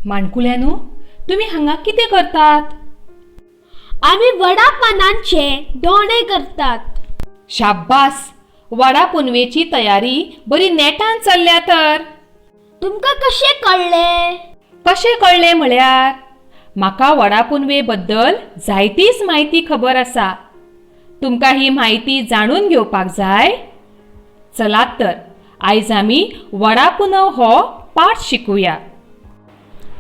माणकुल्यानू, तुम्ही हांगा कितें करतात? आम्ही वडा पानांचे दोणे करतात. शाब्बास, वडा पुनवेची तयारी बरी नेटान चल्ल्या तर. तुमका कशें कळ्ळे? कशें कळ्ळें म्हळ्यार म्हाका वडा पुनवे बद्दल जायतीच म्हायती खबर आसा. तुमकां ही म्हायती जाणून घेवपाक जाय? चलात तर आयज आमी वडा पुनव हो पाठ शिकुया.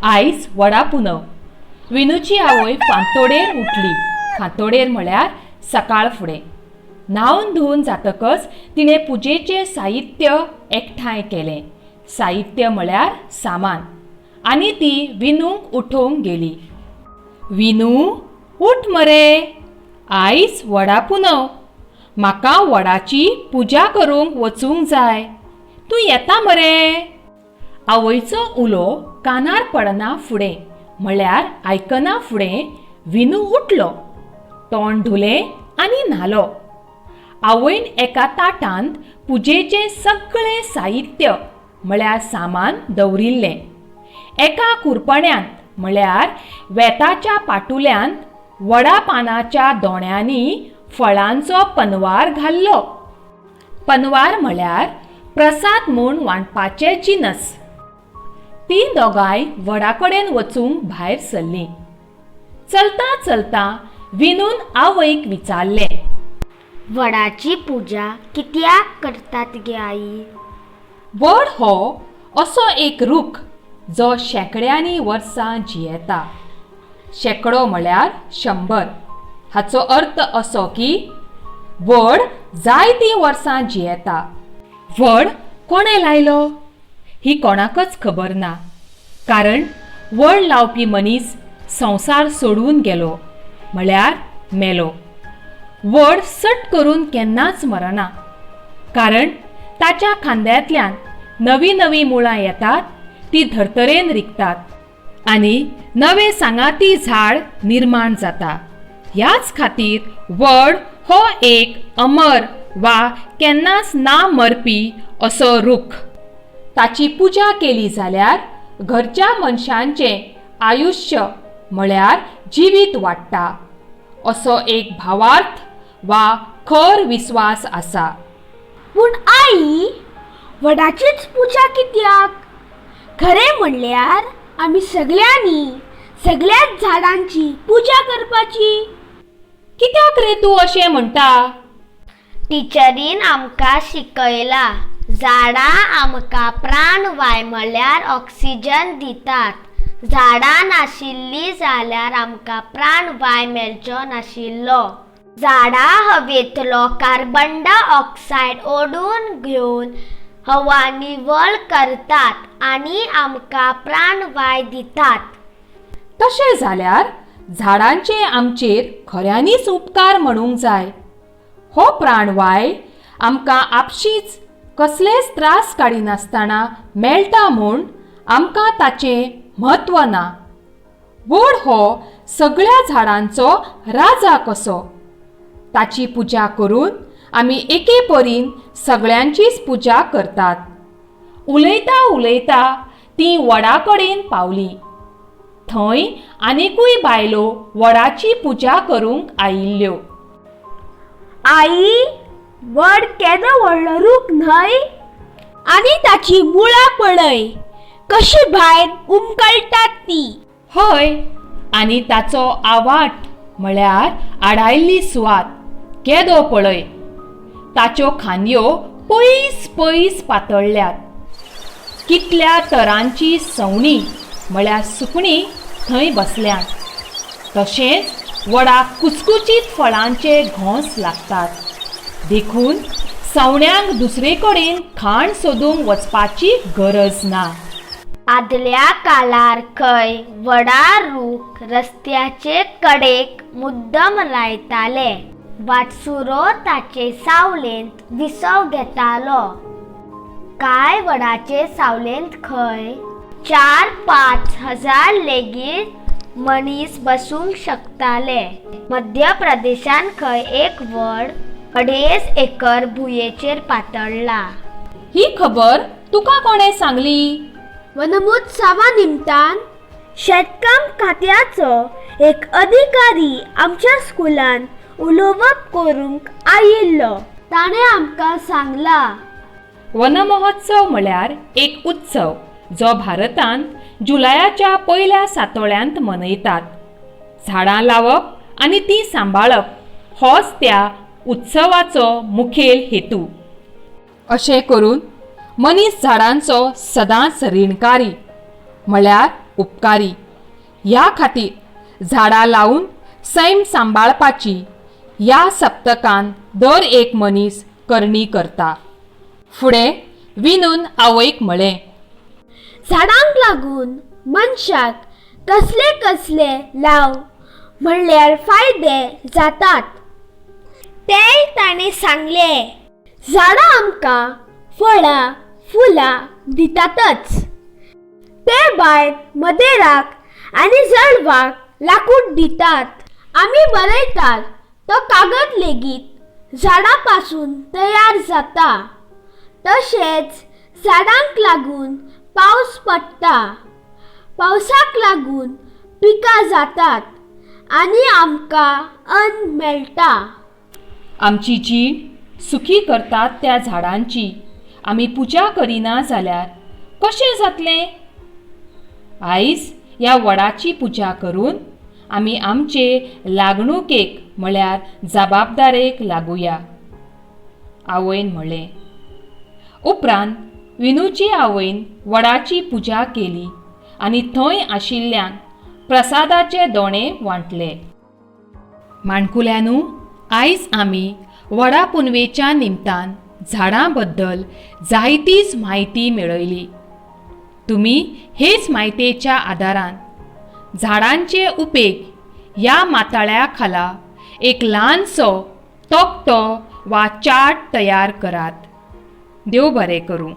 आयज वडा पुनव. विनूची आवय फांतोडेर उठली. फांतोडेर म्हळ्यार सकाळ फुडें. न्हावन धुवन जातकच तिणें पुजेचें साहित्य एकठांय केलें. साहित्य म्हळ्यार सामान. आनी ती विनूक उठोवंक गेली. विनू, उठ मरे, आयज वडा पुनव. म्हाका वडाची पुजा करूंक वचूंक जाय. तूं येता मरे? आवयचो उलो कानार पडना फुडें म्हळ्यार आयकना फुडें विनू उठलो. तोंड धुलें आनी न्हालो. आवयन एका ताटांत पुजेचें सगळें साहित्य म्हळ्यार सामान दवरिल्लें. एका कुरपण्यांत म्हळ्यार वेताच्या पाटुल्यांत वडा पानाच्या दोण्यांनी फळांचो पनवार घाल्लो. पनवार म्हळ्यार प्रसाद म्हूण वांटपाचे जिनस. तीं दोगांय वडा कडेन वचूंक भायर सरलीं. चलता चलता विनून आवयक विचारलें, वडाची पुजा कित्याक करतात गे आई? वड हो असो एक रूख जो शेकड्यांनी वर्सां जियेता. शेकडो म्हळ्यार 100. हाचो अर्थ असो की वड जायतीं वर्सां जियेता. वड कोणें लायलो ही कोणाकच खबर ना. कारण वड लावपी मनीस संवसार सोडून गेलो म्हळ्यार मेलो. वड सट करून केन्नाच मरना. कारण ताच्या खांद्यांतल्यान नवी नवी मुळां येतात. ती धर्तरेन रिगतात आनी नवे सांगाती झाड निर्माण जाता. ह्याच खातीर वड हो एक अमर वा केन्नाच ना मरपी असो रूख. ताची पुजा केली जाल्यार घरच्या मनशांचें आयुश्य म्हळ्यार जिवीत वाडटा असो एक भावार्थ वा खर विस्वास आसा. पूण आई, वडाचीच पुजा कित्याक? खरें म्हणल्यार आमी सगळ्यांनी सगळ्याच झाडांची पुजा करपाची. कित्याक रे तूं अशें म्हणटा? टिचरीन आमकां शिकयला, झाडां आमकां प्राणवाय म्हळ्यार ऑक्सिजन दितात. झाडां नाशिल्लीं जाल्यार आमकां प्राणवाय मेळचो नाशिल्लो. झाडां हवेंतलो कार्बन डायऑक्सायड ओडून घेवन हवा निवळ करतात आनी आमकां प्राणवाय दितात. तशें जाल्यार झाडांचे आमचेर खऱ्यांनीच उपकार म्हणूंक जाय. हो प्राणवाय आमकां आपशींच कसलेच त्रास काडिनासतना मेळटा म्हूण आमकां ताचें म्हत्व ना. वड हो सगळ्या झाडांचो राजा कसो. ताची पुजा करून आमी एके परीन सगळ्यांचीच पुजा करतात. उलयता उलयता ती वडा कडेन पावली. थंय आनिकूय बायलो वडाची पुजा करूंक आयिल्ल्यो. आई, वड केदो व्हडलो रूख न्हय? आनी ताची मुळां पळय कशी भायर उमकळटात ती. हय, आनी ताचो आवाठ म्हळ्यार आडायल्ली सुवात केदो पळय. ताच्यो खांदयो पयस पयस पातळ्ळ्यात. कितल्या तरांची सवणी म्हळ्यार सुकणीं थंय बसल्यात. तशेंच वडाक कुचकुचीत फळांचे घोंस लागतात. देखून सवण्यांक दुसरे कडेन खाण सोदूंक वचपाची गरज ना. आदल्या काळार खंय वडा रूख रस्त्याचे कडेक मुद्दम लायताले. वाटसुरो ताचे सावलेंत विसव घेतालो. कांय वडाचे सावलेंत खंय 4-5 हजार लेगीत मनीस बसूंक शकताले. मध्य प्रदेशान खंय एक वड 2.5 एकर भुंयेचेर पातळ्ळा. ही खबर तुका कोणे सांगली? वनमहोत्सवा निमतान शेतकाम खात्याचो एक अधिकारी आमच्या स्कुलान उलोवप करूंक आयिल्लो. ताणें आमकां सांगला, वन महोत्सव म्हळ्यार एक उत्सव जो भारतांत जुलयाच्या पयल्या सातोळ्यांत मनयतात. झाडां लावप आनी ती सांबाळप होच त्या उत्सवाचो मुखेल हेतू. अशें करून मनीस झाडांचो सदांच ऋणकारी म्हळ्यार उपकारी. ह्या खातीर झाडां लावून सैम सांबाळपाची ह्या सप्तकांत दर एक मनीस करणी करता. फुडें विनून आवयक म्हळें, झाडांक लागून मनशाक कसले कसले लाव म्हणल्यार फायदे जातात तेय ताणें सांगले. झाडां आमकां फळां फुलां दितातच, ते भायर मदेराक आनी जळवाक लाकूड दितात. आमी बरयतात तो कागद लेगीत झाडां पासून तयार जाता. तशेंच झाडांक लागून पावस पडटा, पावसाक लागून पिकां जातात आनी आमकां अन्न मेळटा. आमची जीण सुखी करतात त्या झाडांची आमी पुजा करिना जाल्यार कशें जातलें? आयज ह्या वडाची पुजा करून आमी आमचे लागणुकेक म्हळ्यार जबाबदारेक लागुया, आवयन म्हळें. उपरांत विनूची आवयन वडाची पुजा केली आनी थंय आशिल्ल्यान प्रसादाचे दोणे वांटले. माणकुल्यांनू, आयज आमी वडा पुनवेच्या निमतान झाडां बद्दल जायतीच म्हायती मेळयली. तुमी हेच म्हायतेच्या आदारान झाडांचे उपेग ह्या माताळ्या खाला एक ल्हानसो तकटो वा चार्ट तयार करात. देव बरें करूं.